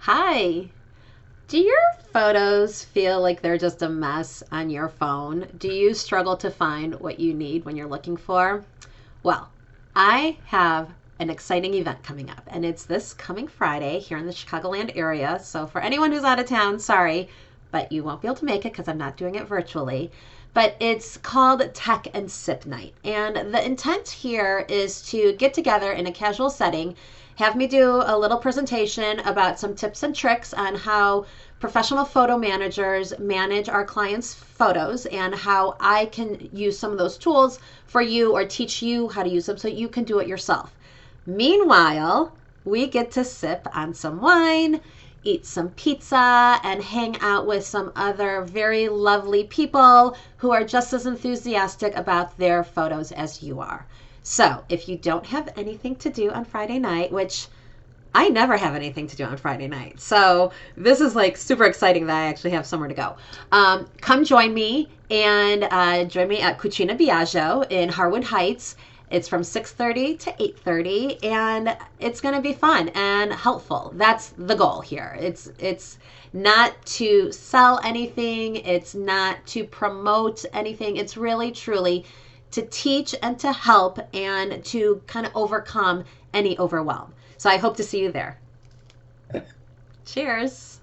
Hi. Do your photos feel like they're just a mess on your phone? Do you struggle to find what you need when you're looking for? Well, I have an exciting event coming up, and it's this coming Friday here in the Chicagoland area. So, for anyone who's out of town, sorry, but you won't be able to make it because I'm not doing it virtually. But it's called Tech and Sip Night. And the intent here is to get together in a casual setting, have me do a little presentation about some tips and tricks on how professional photo managers manage our clients' photos and how I can use some of those tools for you or teach you how to use them so you can do it yourself. Meanwhile, we get to sip on some wine, eat some pizza, and hang out with some other very lovely people who are just as enthusiastic about their photos as you are. So, if you don't have anything to do on Friday night, which I never have anything to do on Friday night. So this is like super exciting that I actually have somewhere to go. Come join me and join me at Cucina Biagio in Harwood Heights. It's from 6:30 to 8:30, and it's going to be fun and helpful. That's the goal here. It's not to sell anything. It's not to promote anything. It's really truly to teach and to help and to kind of overcome any overwhelm. So I hope to see you there. Cheers.